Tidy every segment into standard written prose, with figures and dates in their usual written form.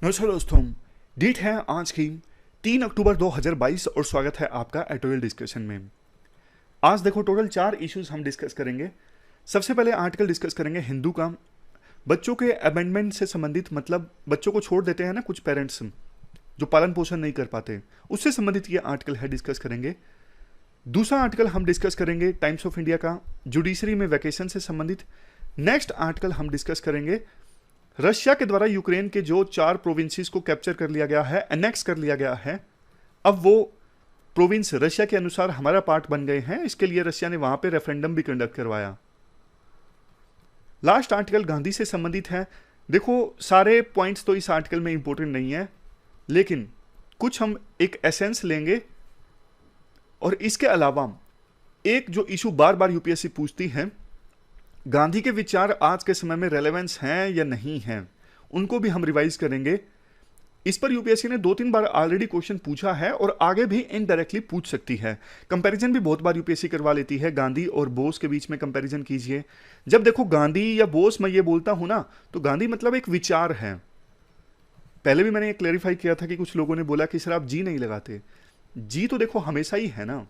नमस्कार दोस्तों। डेट है आज की 3 अक्टूबर 2022 और स्वागत है आपका एटोरियल डिस्कशन में। आज देखो टोटल 4 इश्यूज हम डिस्कस करेंगे। सबसे पहले आर्टिकल डिस्कस करेंगे हिंदू का, बच्चों के अबेंडमेंट से संबंधित, मतलब बच्चों को छोड़ देते हैं ना कुछ पेरेंट्स जो पालन पोषण नहीं कर पाते, उससे संबंधित ये आर्टिकल है, डिस्कस करेंगे। दूसरा आर्टिकल हम डिस्कस करेंगे टाइम्स ऑफ इंडिया का, जुडिशरी में वैकेशन से संबंधित। नेक्स्ट आर्टिकल हम डिस्कस करेंगे रशिया के द्वारा यूक्रेन के जो 4 प्रोविंसेस को कैप्चर कर लिया गया है, एनेक्स कर लिया गया है, अब वो प्रोविंस रशिया के अनुसार हमारा पार्ट बन गए हैं। इसके लिए रशिया ने वहां पे रेफरेंडम भी कंडक्ट करवाया। लास्ट आर्टिकल गांधी से संबंधित है। देखो सारे पॉइंट्स तो इस आर्टिकल में इंपॉर्टेंट नहीं है, लेकिन कुछ हम एक एसेंस लेंगे। और इसके अलावा एक जो इशू बार बार यूपीएससी पूछती है, गांधी के विचार आज के समय में रेलेवेंस हैं या नहीं हैं, उनको भी हम रिवाइज करेंगे। इस पर यूपीएससी ने 2-3 बार ऑलरेडी क्वेश्चन पूछा है और आगे भी इनडायरेक्टली पूछ सकती है। कंपैरिजन भी बहुत बार यूपीएससी करवा लेती है, गांधी और बोस के बीच में कंपैरिजन कीजिए। जब देखो गांधी या बोस मैं ये बोलता हूं ना, तो गांधी मतलब एक विचार है। पहले भी मैंने ये क्लेरिफाई किया था कि कुछ लोगों ने बोला कि सर आप जी नहीं लगाते। जी तो देखो हमेशा ही है ना,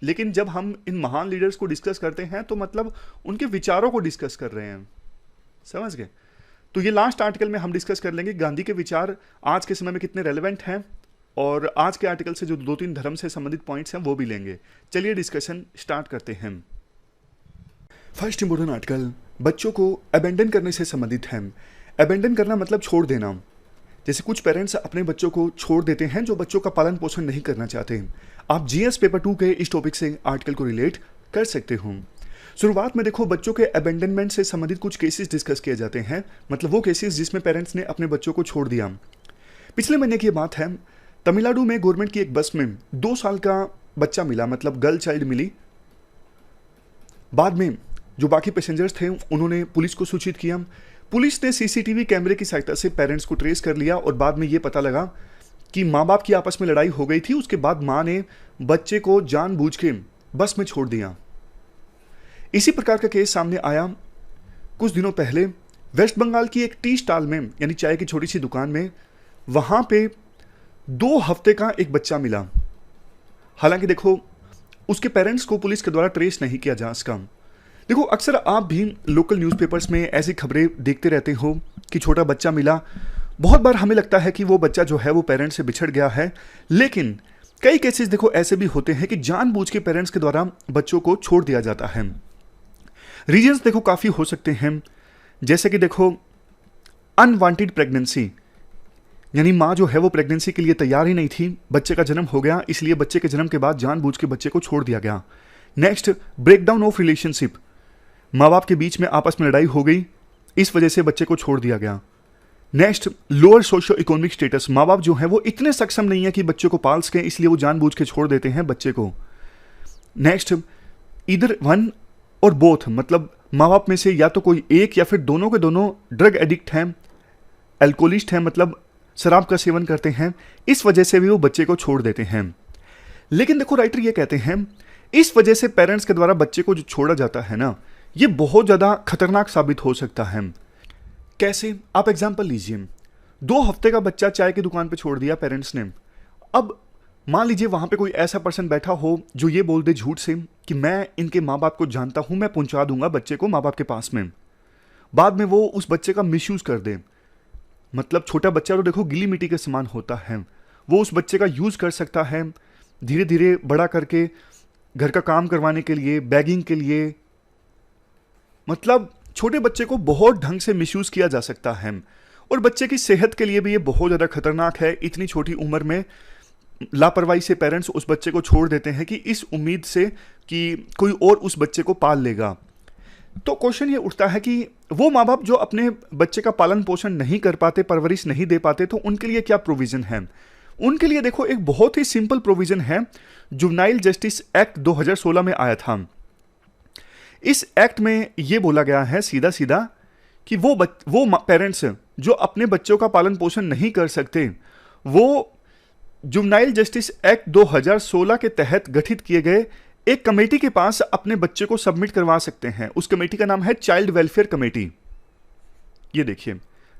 लेकिन जब हम इन महान लीडर्स को डिस्कस करते हैं तो मतलब उनके विचारों को डिस्कस कर रहे हैं, समझ गए। तो ये लास्ट आर्टिकल में हम डिस्कस कर लेंगे गांधी के विचार आज के समय में कितने रेलेवेंट हैं, और आज के आर्टिकल से जो 2-3 धर्म से संबंधित पॉइंट्स हैं वो भी लेंगे। चलिए डिस्कशन स्टार्ट करते हैं। फर्स्ट इंपोर्टेंट आर्टिकल बच्चों को अबेंडन करने से संबंधित है। अबेंडन करना मतलब छोड़ देना। जैसे कुछ पेरेंट्स अपने बच्चों को छोड़ देते हैं जो बच्चों का पालन पोषण नहीं करना चाहते। आप जीएस पेपर 2 के इस टॉपिक से आर्टिकल को रिलेट कर सकते हो। शुरुआत में देखो बच्चों के अबेंडनमेंट से संबंधित कुछ केसेस डिस्कस किए जाते हैं, मतलब वो केसेस जिसमें पेरेंट्स ने अपने बच्चों को छोड़ दिया। पिछले महीने की बात है, तमिलनाडु में गवर्नमेंट की एक बस में 2 साल का बच्चा मिला, मतलब गर्ल चाइल्ड मिली। बाद में जो बाकी पैसेंजर्स थे उन्होंने पुलिस को सूचित किया। पुलिस ने सीसीटीवी कैमरे की सहायता से पेरेंट्स को ट्रेस कर लिया और बाद में ये पता लगा कि माँ बाप की आपस में लड़ाई हो गई थी। उसके बाद माँ ने बच्चे को जानबूझ के बस में छोड़ दिया। इसी प्रकार का केस सामने आया कुछ दिनों पहले वेस्ट बंगाल की एक टी स्टॉल में, यानी चाय की छोटी सी दुकान में। वहां पे 2 हफ्ते का एक बच्चा मिला। हालांकि देखो उसके पेरेंट्स को पुलिस के द्वारा ट्रेस नहीं किया जा सका। देखो अक्सर आप भी लोकल न्यूज़पेपर्स में ऐसी खबरें देखते रहते हो कि छोटा बच्चा मिला। बहुत बार हमें लगता है कि वो बच्चा जो है वो पेरेंट्स से बिछड़ गया है, लेकिन कई केसेस देखो ऐसे भी होते हैं कि जानबूझ के पेरेंट्स के द्वारा बच्चों को छोड़ दिया जाता है। रीजंस देखो काफ़ी हो सकते हैं, जैसे कि देखो अनवांटेड प्रेगनेंसी, यानी माँ जो है वो प्रेगनेंसी के लिए तैयार ही नहीं थी, बच्चे का जन्म हो गया, इसलिए बच्चे के जन्म के बाद जानबूझ के बच्चे को छोड़ दिया गया। नेक्स्ट, ब्रेकडाउन ऑफ रिलेशनशिप, माँ बाप के बीच में आपस में लड़ाई हो गई, इस वजह से बच्चे को छोड़ दिया गया। Next, lower socio economic status, माँ बाप जो है वो इतने सक्षम नहीं है कि बच्चे को पाल सकें, इसलिए वो जानबूझ के छोड़ देते हैं बच्चे को। नेक्स्ट, इधर वन और बोथ, मतलब माँ बाप में से या तो कोई एक या फिर दोनों के दोनों ड्रग एडिक्ट हैं, अल्कोहलिस्ट हैं, मतलब शराब का सेवन करते हैं, इस वजह से भी वो बच्चे को छोड़ देते हैं। लेकिन देखो राइटर ये कहते हैं इस वजह से पेरेंट्स के द्वारा बच्चे को जो छोड़ा जाता है ना, ये बहुत ज़्यादा खतरनाक साबित हो सकता है। कैसे? आप एग्जाम्पल लीजिए। 2 हफ्ते का बच्चा चाय की दुकान पे छोड़ दिया पेरेंट्स ने। अब मान लीजिए वहां पे कोई ऐसा पर्सन बैठा हो जो ये बोल दे झूठ से कि मैं इनके माँ बाप को जानता हूं, मैं पहुंचा दूंगा बच्चे को माँ बाप के पास में। बाद में वो उस बच्चे का मिसयूज कर दे, मतलब छोटा बच्चा तो देखो गीली मिट्टी के समान होता है, वो उस बच्चे का यूज कर सकता है धीरे धीरे बड़ा करके घर का काम करवाने के लिए, बैगिंग के लिए, मतलब छोटे बच्चे को बहुत ढंग से मिसयूज किया जा सकता है। और बच्चे की सेहत के लिए भी ये बहुत ज़्यादा खतरनाक है। इतनी छोटी उम्र में लापरवाही से पेरेंट्स उस बच्चे को छोड़ देते हैं कि इस उम्मीद से कि कोई और उस बच्चे को पाल लेगा। तो क्वेश्चन ये उठता है कि वो माँ बाप जो अपने बच्चे का पालन पोषण नहीं कर पाते, परवरिश नहीं दे पाते, तो उनके लिए क्या प्रोविज़न है? उनके लिए देखो एक बहुत ही सिंपल प्रोविज़न है, जुवेनाइल जस्टिस एक्ट 2016 में आया था। इस एक्ट में ये बोला गया है सीधा सीधा कि वो पेरेंट्स जो अपने बच्चों का पालन पोषण नहीं कर सकते, वो जुवेनाइल जस्टिस एक्ट 2016 के तहत गठित किए गए एक कमेटी के पास अपने बच्चे को सबमिट करवा सकते हैं। उस कमेटी का नाम है चाइल्ड वेलफेयर कमेटी। ये देखिए,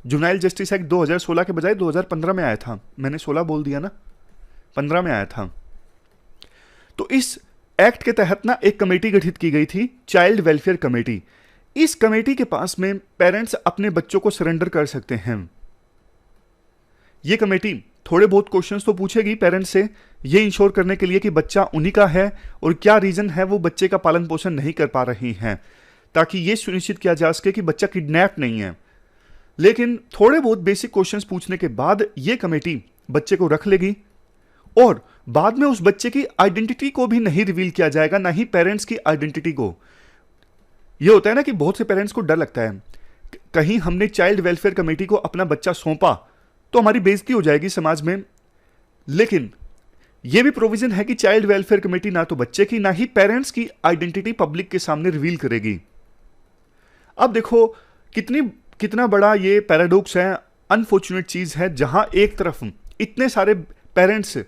जुवेनाइल जस्टिस एक्ट 2016 के बजाय 2015 में आया था। मैंने 16 बोल दिया ना, 15 में आया था। तो इस एक्ट के तहत ना एक कमेटी गठित की गई थी, चाइल्ड वेलफेयर कमेटी। इस कमेटी के पास में पेरेंट्स अपने बच्चों को सरेंडर कर सकते हैं। ये कमेटी थोड़े बहुत क्वेश्चंस तो पूछेगी पेरेंट्स से, ये इंश्योर करने के लिए कि बच्चा उन्हीं का है और क्या रीजन है वो बच्चे का पालन पोषण नहीं कर पा रही हैं, ताकि ये सुनिश्चित किया जा सके कि बच्चा किडनैप नहीं है। लेकिन थोड़े बहुत बेसिक क्वेश्चंस पूछने के बाद ये कमेटी बच्चे को रख लेगी और बाद में उस बच्चे की आइडेंटिटी को भी नहीं रिवील किया जाएगा, ना ही पेरेंट्स की आइडेंटिटी को। ये होता है ना कि बहुत से पेरेंट्स को डर लगता है, कहीं हमने चाइल्ड वेलफेयर कमेटी को अपना बच्चा सौंपा तो हमारी बेइज्जती हो जाएगी समाज में। लेकिन यह भी प्रोविजन है कि चाइल्ड वेलफेयर कमेटी ना तो बच्चे की ना ही पेरेंट्स की आइडेंटिटी पब्लिक के सामने रिवील करेगी। अब देखो कितना बड़ा ये पैराडॉक्स है, अनफॉर्चुनेट चीज है, जहां एक तरफ इतने सारे पेरेंट्स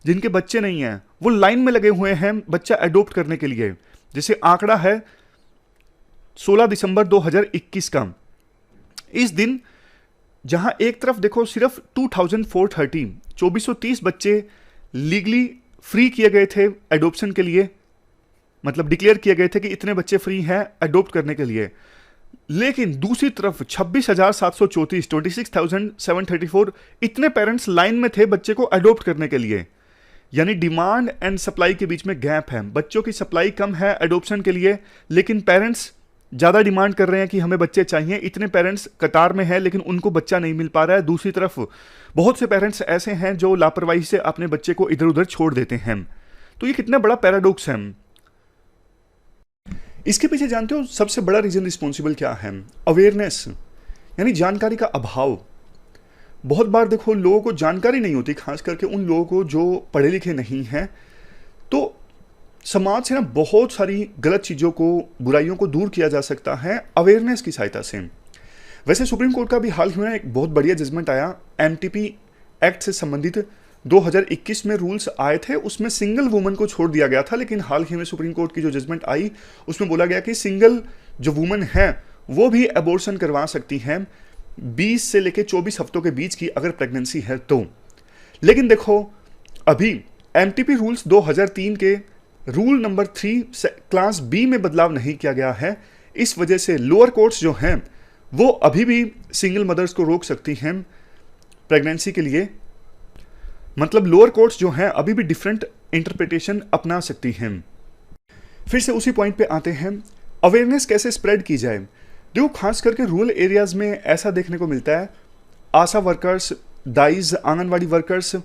जिनके बच्चे नहीं हैं वो लाइन में लगे हुए हैं बच्चा एडॉप्ट करने के लिए। जैसे आंकड़ा है 16 दिसंबर 2021 का, इस दिन जहां एक तरफ देखो सिर्फ 2430 बच्चे लीगली फ्री किए गए थे एडॉप्शन के लिए, मतलब डिक्लेयर किए गए थे कि इतने बच्चे फ्री हैं एडॉप्ट करने के लिए। लेकिन दूसरी तरफ 26,734 इतने पेरेंट्स लाइन में थे बच्चे को एडॉप्ट करने के लिए। यानी डिमांड एंड सप्लाई के बीच में गैप है, बच्चों की सप्लाई कम है एडॉप्शन के लिए, लेकिन पेरेंट्स ज़्यादा डिमांड कर रहे हैं कि हमें बच्चे चाहिए। इतने पेरेंट्स कतार में हैं लेकिन उनको बच्चा नहीं मिल पा रहा है। दूसरी तरफ बहुत से पेरेंट्स ऐसे हैं जो लापरवाही से अपने बच्चे को इधर उधर छोड़ देते हैं। तो ये कितना बड़ा पैराडॉक्स है। इसके पीछे जानते हो सबसे बड़ा रीजन रिस्पॉन्सिबल क्या है? अवेयरनेस, यानी जानकारी का अभाव। बहुत बार देखो लोगों को जानकारी नहीं होती, खास करके उन लोगों को जो पढ़े लिखे नहीं हैं। तो समाज से ना बहुत सारी गलत चीज़ों को, बुराइयों को दूर किया जा सकता है अवेयरनेस की सहायता से। वैसे सुप्रीम कोर्ट का भी हाल ही में एक बहुत बढ़िया जजमेंट आया एमटीपी एक्ट से संबंधित। 2021 में रूल्स आए थे, उसमें सिंगल वुमन को छोड़ दिया गया था, लेकिन हाल ही में सुप्रीम कोर्ट की जो जजमेंट आई उसमें बोला गया कि सिंगल जो वुमन है वो भी एबॉर्शन करवा सकती हैं 20 से लेकर 24 हफ्तों के बीच की अगर प्रेगनेंसी है तो। लेकिन देखो अभी एमटीपी रूल्स 2003 के रूल नंबर 3 क्लास बी में बदलाव नहीं किया गया है। इस वजह से लोअर कोर्ट्स जो हैं वो अभी भी सिंगल मदर्स को रोक सकती हैं प्रेगनेंसी के लिए। मतलब लोअर कोर्ट्स जो हैं अभी भी डिफरेंट इंटरप्रिटेशन अपना सकती हैं। फिर से उसी पॉइंट पे आते हैं, अवेयरनेस कैसे स्प्रेड की जाए। देखो खास करके रूरल एरियाज में ऐसा देखने को मिलता है, आशा वर्कर्स, दाइज, आंगनवाड़ी वर्कर्स,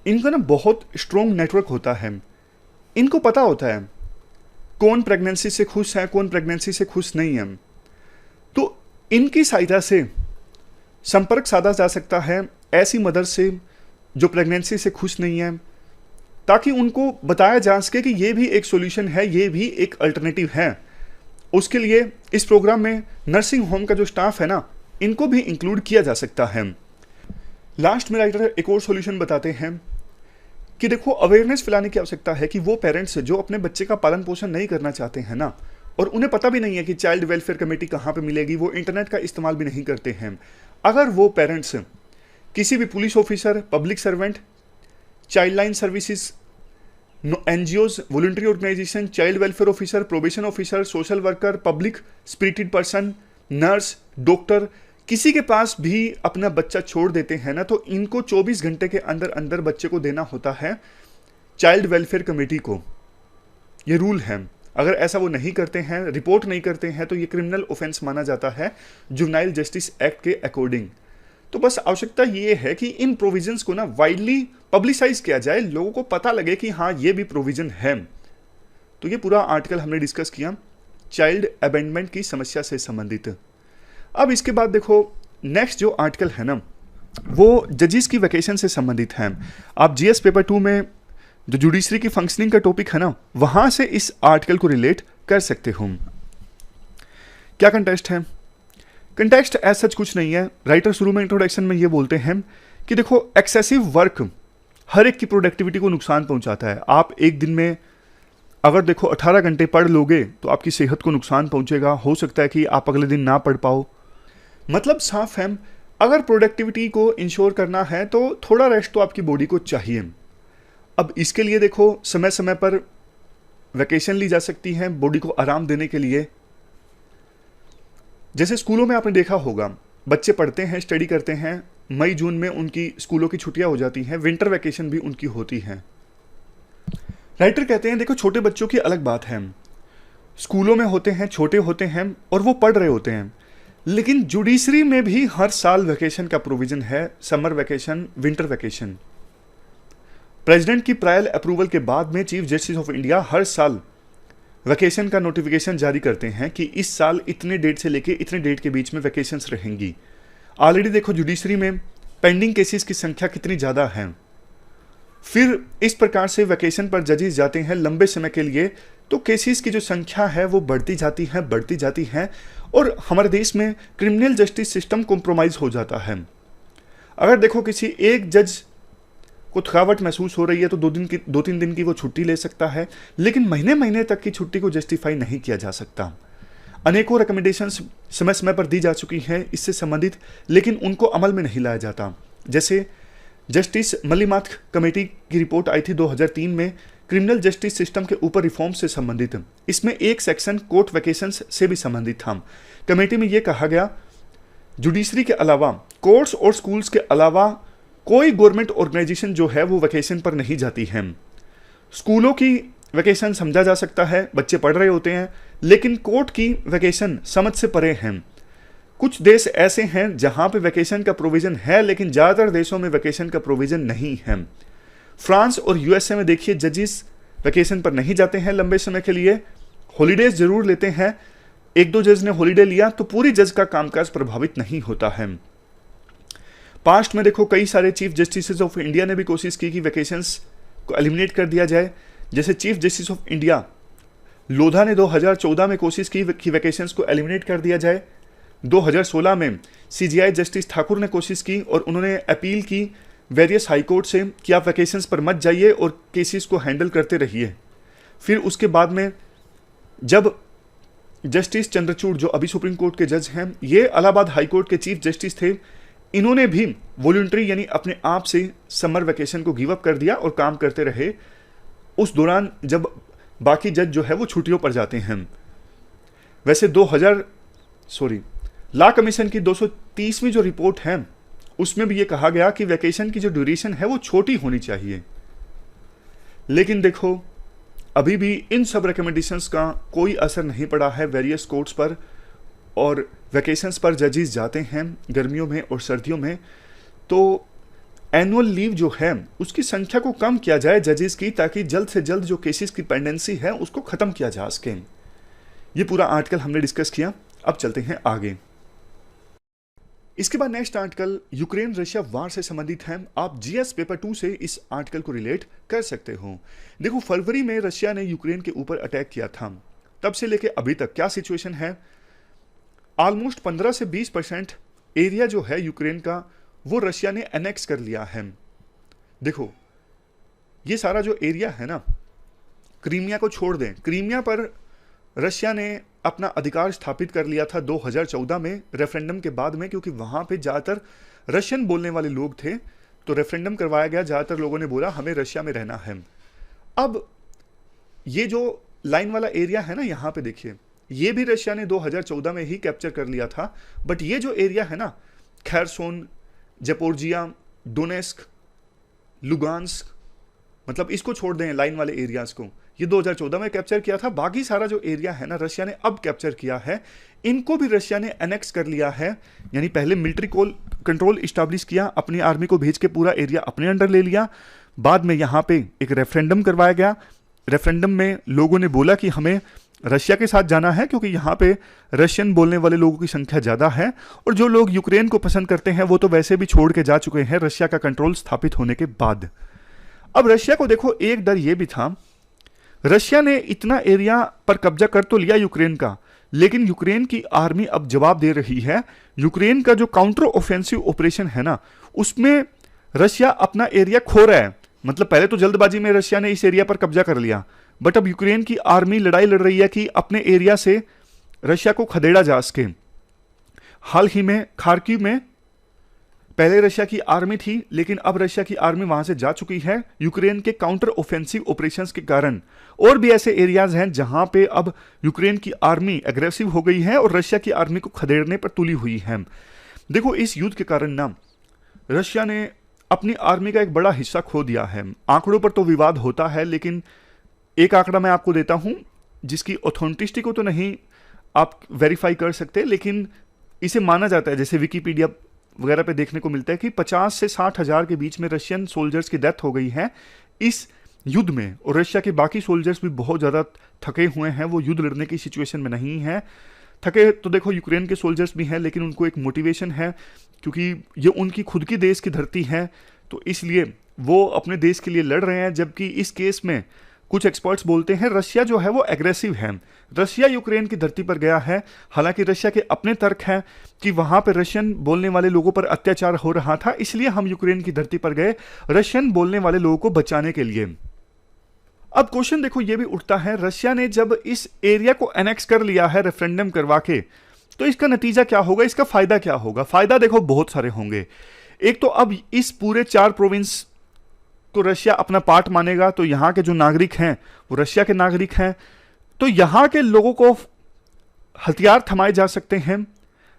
इनका ना बहुत स्ट्रॉन्ग नेटवर्क होता है। इनको पता होता है कौन प्रेगनेंसी से खुश है, कौन प्रेगनेंसी से खुश नहीं है। तो इनकी सहायता से संपर्क साधा जा सकता है ऐसी मदर से जो प्रेगनेंसी से खुश नहीं है, ताकि उनको बताया जा सके कि ये भी एक सॉल्यूशन है, ये भी एक अल्टरनेटिव है। उसके लिए इस प्रोग्राम में नर्सिंग होम का जो स्टाफ है ना, इनको भी इंक्लूड किया जा सकता है। लास्ट में राइटर एक और सॉल्यूशन बताते हैं कि देखो अवेयरनेस फैलाने की आवश्यकता है कि वो पेरेंट्स जो अपने बच्चे का पालन पोषण नहीं करना चाहते हैं ना, और उन्हें पता भी नहीं है कि चाइल्ड वेलफेयर कमेटी कहाँ पे मिलेगी, वो इंटरनेट का इस्तेमाल भी नहीं करते हैं। अगर वो पेरेंट्स किसी भी police officer, public servant, child line services, NGOs, voluntary organisation, child welfare officer, probation officer, social worker, public spirited person, nurse, doctor, किसी के पास भी अपना बच्चा छोड़ देते हैं ना, तो इनको 24 घंटे के अंदर अंदर बच्चे को देना होता है चाइल्ड वेलफेयर कमेटी को। ये रूल है। अगर ऐसा वो नहीं करते हैं, रिपोर्ट नहीं करते हैं, तो ये क्रिमिनल ऑफेंस माना जाता है जुवेनाइल जस्टिस एक्ट के अकॉर्डिंग। तो बस आवश्यकता ये है कि इन प्रोविजंस को ना वाइडली पब्लिसाइज किया जाए, लोगों को पता लगे कि हाँ ये भी प्रोविजन है। तो ये पूरा आर्टिकल हमने डिस्कस किया चाइल्ड अबेंडमेंट की समस्या से संबंधित। अब इसके बाद देखो नेक्स्ट जो आर्टिकल है ना, वो जजेस की वैकेशन से संबंधित है। आप जीएस पेपर 2 में जो जुडिशरी की फंक्शनिंग का टॉपिक है ना, वहां से इस आर्टिकल को रिलेट कर सकते हो। क्या कंटेक्स्ट है? कंटेक्स्ट एज सच कुछ नहीं है। राइटर शुरू में इंट्रोडक्शन में ये बोलते हैं कि देखो एक्सेसिव वर्क हर एक की प्रोडक्टिविटी को नुकसान पहुंचाता है। आप एक दिन में अगर देखो 18 घंटे पढ़ लोगे तो आपकी सेहत को नुकसान पहुंचेगा। हो सकता है कि आप अगले दिन ना पढ़ पाओ। मतलब साफ है, अगर प्रोडक्टिविटी को इंश्योर करना है तो थोड़ा रेस्ट तो आपकी बॉडी को चाहिए। अब इसके लिए देखो समय समय पर वैकेशन ली जा सकती है बॉडी को आराम देने के लिए। जैसे स्कूलों में आपने देखा होगा, बच्चे पढ़ते हैं, स्टडी करते हैं, मई जून में उनकी स्कूलों की छुट्टियां हो जाती हैं, विंटर वैकेशन भी उनकी होती है। राइटर कहते हैं देखो छोटे बच्चों की अलग बात है, स्कूलों में होते हैं, छोटे होते हैं और वो पढ़ रहे होते हैं, लेकिन जुडिशरी में भी हर साल वैकेशन का प्रोविजन है, summer vacation, winter vacation. President की प्रायर अप्रूवल के बाद में चीफ जस्टिस ऑफ इंडिया हर साल वैकेशन का नोटिफिकेशन जारी करते हैं कि इस साल इतने डेट से लेके इतने डेट के बीच में वैकेशंस रहेंगी। ऑलरेडी देखो जुडिशरी में पेंडिंग केसेस की संख्या कितनी ज़्यादा है। फिर इस प्रकार से वैकेशन पर जजेस जाते हैं लंबे समय के लिए, तो केसेस की जो संख्या है वो बढ़ती जाती है और हमारे देश में क्रिमिनल जस्टिस सिस्टम कॉम्प्रोमाइज़ हो जाता है। अगर देखो किसी एक जज को थकावट महसूस हो रही है तो 2-3 दिन की वो छुट्टी ले सकता है, लेकिन महीने महीने तक की छुट्टी को जस्टिफाई नहीं किया जा सकता। अनेकों रिकमेंडेशंस समय समय पर दी जा चुकी हैं इससे संबंधित, लेकिन उनको अमल में नहीं लाया जाता। जैसे जस्टिस मल्लिमाथ कमेटी की रिपोर्ट आई थी 2003 में क्रिमिनल जस्टिस सिस्टम के ऊपर रिफॉर्म से संबंधित। इसमें एक सेक्शन कोर्ट वैकेशंस से भी संबंधित था। कमेटी में यह कहा गया जुडिशरी के अलावा, कोर्ट्स और स्कूल्स के अलावा कोई गवर्नमेंट ऑर्गेनाइजेशन जो है वो वैकेशन पर नहीं जाती है। स्कूलों की वैकेशन समझा जा सकता है, बच्चे पढ़ रहे होते हैं, लेकिन कोर्ट की वैकेशन समझ से परे हैं। कुछ देश ऐसे हैं जहां पे वैकेशन का प्रोविजन है, लेकिन ज़्यादातर देशों में वैकेशन का प्रोविजन नहीं है। फ्रांस और यूएसए में देखिए जजेस वैकेशन पर नहीं जाते हैं लंबे समय के लिए, हॉलीडेज जरूर लेते हैं। 1-2 जज ने हॉलीडे लिया तो पूरी जज का कामकाज प्रभावित नहीं होता है। पास्ट में देखो कई सारे चीफ जस्टिस ऑफ इंडिया ने भी कोशिश की कि वैकेशंस को एलिमिनेट कर दिया जाए। जैसे chief justice of India Lodha ने 2014 में कोशिश की कि वैकेशंस को एलिमिनेट कर दिया जाए। 2016 में सीजीआई जस्टिस ठाकुर ने कोशिश की और उन्होंने अपील की वेरियस हाई कोर्ट से कि आप वैकेशंस पर मत जाइए और केसेस को हैंडल करते रहिए। फिर उसके बाद में जब जस्टिस चंद्रचूड़ जो अभी सुप्रीम कोर्ट के जज हैं, ये इलाहाबाद हाई कोर्ट के चीफ जस्टिस थे, इन्होंने भी वॉलंटरी यानी अपने आप से समर वैकेशन को गिव अप कर दिया और काम करते रहे उस दौरान जब बाकी जज जो है वो छुट्टियों पर जाते हैं। वैसे लॉ कमीशन की 230वीं जो रिपोर्ट है उसमें भी ये कहा गया कि वैकेशन की जो ड्यूरेशन है वो छोटी होनी चाहिए, लेकिन देखो अभी भी इन सब रिकमेंडेशंस का कोई असर नहीं पड़ा है वेरियस कोर्ट्स पर, और वैकेशंस पर जजेस जाते हैं गर्मियों में और सर्दियों में। तो एनुअल लीव जो है उसकी संख्या को कम किया जाए जजेस की, ताकि जल्द से जल्द जो केसेस की पेंडेंसी है उसको ख़त्म किया जा सके। ये पूरा आर्टिकल हमने डिस्कस किया। अब चलते हैं आगे। इसके बाद नेक्स्ट आर्टिकल यूक्रेन रशिया वार से संबंधित है। आप जीएस पेपर 2 से इस आर्टिकल को रिलेट कर सकते हो। देखो फरवरी में रशिया ने यूक्रेन के ऊपर अटैक किया था, तब से लेके अभी तक क्या सिचुएशन है। ऑलमोस्ट 15 से 20% एरिया जो है यूक्रेन का वो रशिया ने एनेक्स कर लिया है। देखो ये सारा जो एरिया है ना, क्रीमिया को छोड़ दें, क्रीमिया पर रशिया ने अपना अधिकार स्थापित कर लिया था 2014 में रेफरेंडम के बाद में, क्योंकि वहां पे ज़्यादातर रशियन बोलने वाले लोग थे, तो रेफरेंडम करवाया गया, ज़्यादातर लोगों ने बोला हमें रशिया में रहना है। अब ये जो लाइन वाला एरिया है ना, यहाँ पे देखिए, ये भी रशिया ने 2014 में ही कैप्चर कर लिया था, बट ये जो एरिया है ना, खैरसोन, जपोर्जिया, डोनेस्क, लुगांस्क, मतलब इसको छोड़ दें लाइन वाले एरियाज को, ये 2014 में कैप्चर किया था। बाकी सारा जो एरिया है ना रशिया ने अब कैप्चर किया है, इनको भी रशिया ने एनेक्स कर लिया है। यानी पहले मिलिट्री कंट्रोल इस्टेब्लिश किया, अपनी आर्मी को भेज के पूरा एरिया अपने अंडर ले लिया। बाद में यहाँ पे एक रेफरेंडम करवाया गया। रेफरेंडम में लोगों ने बोला कि हमें रशिया के साथ जाना है, क्योंकि यहाँ पे रशियन बोलने वाले लोगों की संख्या ज़्यादा है, और जो लोग यूक्रेन को पसंद करते हैं वो तो वैसे भी छोड़ के जा चुके हैं रशिया का कंट्रोल स्थापित होने के बाद। अब रशिया को देखो एक डर ये भी था, रशिया ने इतना एरिया पर कब्जा कर तो लिया यूक्रेन का, लेकिन यूक्रेन की आर्मी अब जवाब दे रही है। यूक्रेन का जो काउंटर ऑफेंसिव ऑपरेशन है ना, उसमें रशिया अपना एरिया खो रहा है। मतलब पहले तो जल्दबाजी में रशिया ने इस एरिया पर कब्जा कर लिया, बट अब यूक्रेन की आर्मी लड़ाई लड़ रही है कि अपने एरिया से रशिया को खदेड़ा जा सके। हाल ही में खार्किव में पहले रशिया की आर्मी थी, लेकिन अब रशिया की आर्मी वहां से जा चुकी है यूक्रेन के काउंटर ऑफेंसिव ऑपरेशंस के कारण। और भी ऐसे एरियाज हैं जहां पे अब यूक्रेन की आर्मी एग्रेसिव हो गई है और रशिया की आर्मी को खदेड़ने पर तुली हुई है। देखो, इस युद्ध के कारण ना रशिया ने अपनी आर्मी का एक बड़ा हिस्सा खो दिया है। आंकड़ों पर तो विवाद होता है, लेकिन एक आंकड़ा मैं आपको देता हूं जिसकी ऑथेंटिसिटी को तो नहीं आप वेरीफाई कर सकते, लेकिन इसे माना जाता है, जैसे विकिपीडिया वगैरह पे देखने को मिलता है कि 50 से 60 हजार के बीच में रशियन सोल्जर्स की डेथ हो गई है इस युद्ध में। और रशिया के बाकी सोल्जर्स भी बहुत ज़्यादा थके हुए हैं, वो युद्ध लड़ने की सिचुएशन में नहीं है। थके तो देखो यूक्रेन के सोल्जर्स भी हैं, लेकिन उनको एक मोटिवेशन है क्योंकि ये उनकी खुद की देश की धरती है, तो इसलिए वो अपने देश के लिए लड़ रहे हैं। जबकि इस केस में कुछ एक्सपर्ट्स बोलते हैं रशिया जो है वो एग्रेसिव है, रशिया यूक्रेन की धरती पर गया है। हालांकि रशिया के अपने तर्क हैं कि वहां पर रशियन बोलने वाले लोगों पर अत्याचार हो रहा था, इसलिए हम यूक्रेन की धरती पर गए रशियन बोलने वाले लोगों को बचाने के लिए। अब क्वेश्चन देखो ये भी उठता है, रशिया ने जब इस एरिया को एनेक्स कर लिया है रेफरेंडम करवा के, तो इसका नतीजा क्या होगा, इसका फायदा क्या होगा? फायदा देखो बहुत सारे होंगे। एक तो अब इस पूरे 4 प्रोविंस को रशिया अपना पार्ट मानेगा, तो यहां के जो नागरिक हैं वो रशिया के नागरिक हैं, तो यहां के लोगों को हथियार थमाए जा सकते हैं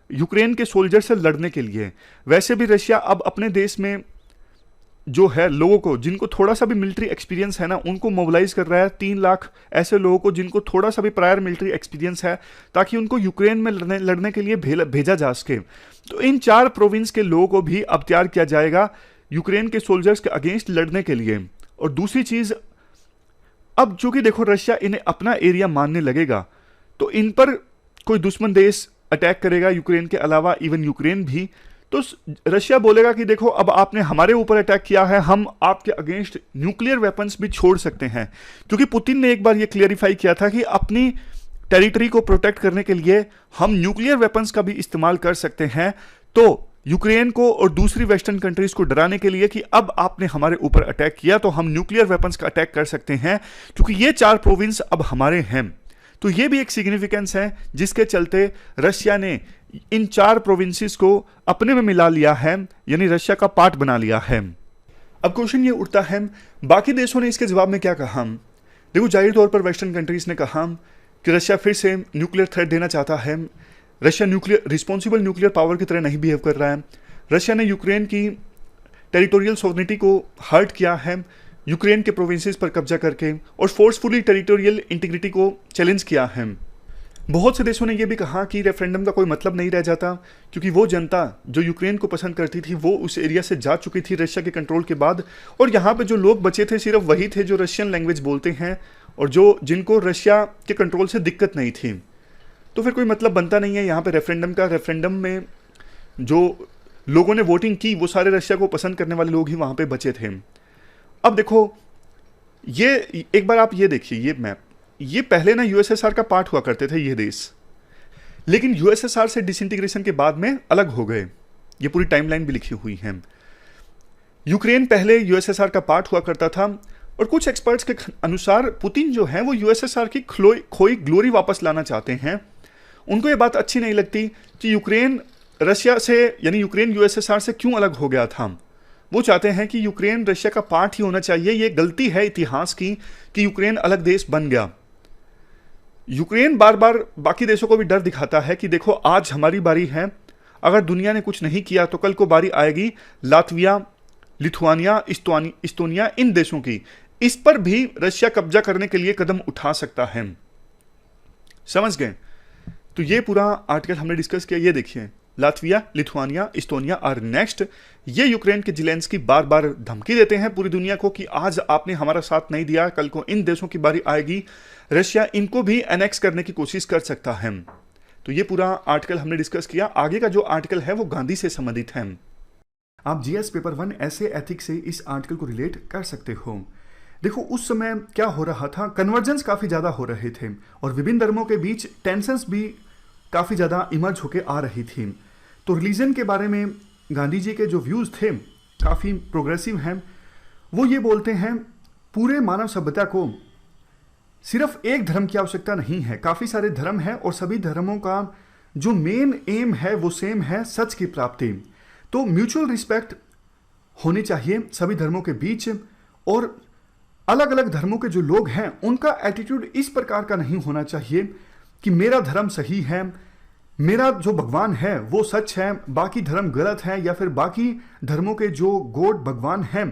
यूक्रेन के सोल्जर से लड़ने के लिए। वैसे भी रशिया अब अपने देश में जो है लोगों को, जिनको थोड़ा सा भी मिलिट्री एक्सपीरियंस है ना, उनको मोबिलाइज कर रहा है 3 लाख ऐसे लोगों को जिनको थोड़ा सा भी प्रायर मिलिट्री एक्सपीरियंस है, ताकि उनको यूक्रेन में लड़ने के लिए भेजा जा सके। तो इन 4 प्रोविंस के लोगों को भी अब तैयार किया जाएगा यूक्रेन के सोल्जर्स के अगेंस्ट लड़ने के लिए। और दूसरी चीज, अब चूंकि देखो रशिया इन्हें अपना एरिया मानने लगेगा, तो इन पर कोई दुश्मन देश अटैक करेगा यूक्रेन के अलावा, इवन यूक्रेन भी, तो रशिया बोलेगा कि देखो अब आपने हमारे ऊपर अटैक किया है, हम आपके अगेंस्ट न्यूक्लियर वेपन्स भी छोड़ सकते हैं। क्योंकि पुतिन ने एक बार ये क्लियरिफाई किया था कि अपनी टेरिटरी को प्रोटेक्ट करने के लिए हम न्यूक्लियर वेपन्स का भी इस्तेमाल कर सकते हैं। तो यूक्रेन को और दूसरी वेस्टर्न कंट्रीज को डराने के लिए कि अब आपने हमारे ऊपर अटैक किया तो हम न्यूक्लियर वेपन्स का अटैक कर सकते हैं, क्योंकि ये 4 प्रोविंस अब हमारे हैं। तो ये भी एक सिग्निफिकेंस है जिसके चलते रशिया ने इन 4 प्रोविंसेस को अपने में मिला लिया है, यानी रशिया का पार्ट बना लिया है। अब क्वेश्चन ये उठता है बाकी देशों ने इसके जवाब में क्या कहा। देखो, जाहिर तौर पर वेस्टर्न कंट्रीज ने कहा कि रशिया फिर से न्यूक्लियर थ्रेट देना चाहता है, रशिया रिस्पॉन्सिबल न्यूक्लियर पावर की तरह नहीं बिहेव कर रहा है, रशिया ने यूक्रेन की टेरिटोरियल सोवरेनिटी को हर्ट किया है यूक्रेन के प्रोविंसेस पर कब्जा करके, और फोर्सफुली टेरिटोरियल इंटीग्रिटी को चैलेंज किया है। बहुत से देशों ने यह भी कहा कि रेफरेंडम का कोई मतलब नहीं रह जाता, क्योंकि वो जनता जो यूक्रेन को पसंद करती थी वो उस एरिया से जा चुकी थी रशिया के कंट्रोल के बाद, और यहाँ पे जो लोग बचे थे सिर्फ वही थे जो रशियन लैंग्वेज बोलते हैं और जिनको रशिया के कंट्रोल से दिक्कत नहीं थी। तो फिर कोई मतलब बनता नहीं है यहाँ पे रेफरेंडम का। रेफरेंडम में जो लोगों ने वोटिंग की वो सारे रशिया को पसंद करने वाले लोग ही वहाँ पे बचे थे। अब देखो, ये एक बार आप ये देखिए, ये मैप, ये पहले ना यूएसएसआर का पार्ट हुआ करते थे ये देश, लेकिन यूएसएसआर से डिसइंटीग्रेशन के बाद में अलग हो गए। ये पूरी टाइमलाइन भी लिखी हुई है। यूक्रेन पहले यूएसएसआर का पार्ट हुआ करता था, और कुछ एक्सपर्ट्स के अनुसार पुतिन जो है वो यूएसएसआर की खोई ग्लोरी वापस लाना चाहते हैं। उनको ये बात अच्छी नहीं लगती कि यूक्रेन रशिया से, यानी यूक्रेन यूएसएसआर से क्यों अलग हो गया था। वो चाहते हैं कि यूक्रेन रशिया का पार्ट ही होना चाहिए। ये गलती है इतिहास की कि यूक्रेन अलग देश बन गया। यूक्रेन बार बार बाकी देशों को भी डर दिखाता है कि देखो आज हमारी बारी है, अगर दुनिया ने कुछ नहीं किया तो कल को बारी आएगी लातविया, लिथुआनिया, इस्तोनिया, इन देशों की। इस पर भी रशिया कब्जा करने के लिए कदम उठा सकता है। समझ गए? तो ये पूरा आर्टिकल हमने डिस्कस किया। ये देखिए, Latvia, Lithuania, Estonia are next. ये यूक्रेन के ज़ेलेंस्की बार बार धमकी देते हैं पूरी दुनिया को कि आज आपने हमारा साथ नहीं दिया, कल को इन देशों की बारी आएगी, रशिया इनको भी एनेक्स करने की कोशिश कर सकता है। तो ये पूरा आर्टिकल हमने डिस्कस किया। आगे का जो आर्टिकल है वो गांधी से संबंधित है। आप जीएस पेपर 1 ऐसे एथिक्स से इस आर्टिकल को रिलेट कर सकते हो। देखो, उस समय क्या हो रहा था, कन्वर्जेंस काफ़ी ज़्यादा हो रहे थे और विभिन्न धर्मों के बीच टेंशंस भी काफ़ी ज़्यादा इमर्ज होके आ रही थी। तो रिलीजन के बारे में गांधी जी के जो व्यूज़ थे काफ़ी प्रोग्रेसिव हैं। वो ये बोलते हैं पूरे मानव सभ्यता को सिर्फ एक धर्म की आवश्यकता नहीं है, काफ़ी सारे धर्म हैं और सभी धर्मों का जो मेन एम है वो सेम है, सच की प्राप्ति। तो म्यूचुअल रिस्पेक्ट होनी चाहिए सभी धर्मों के बीच, और अलग अलग धर्मों के जो लोग हैं उनका एटीट्यूड इस प्रकार का नहीं होना चाहिए कि मेरा धर्म सही है, मेरा जो भगवान है वो सच है, बाकी धर्म गलत है, या फिर बाकी धर्मों के जो गॉड भगवान हैं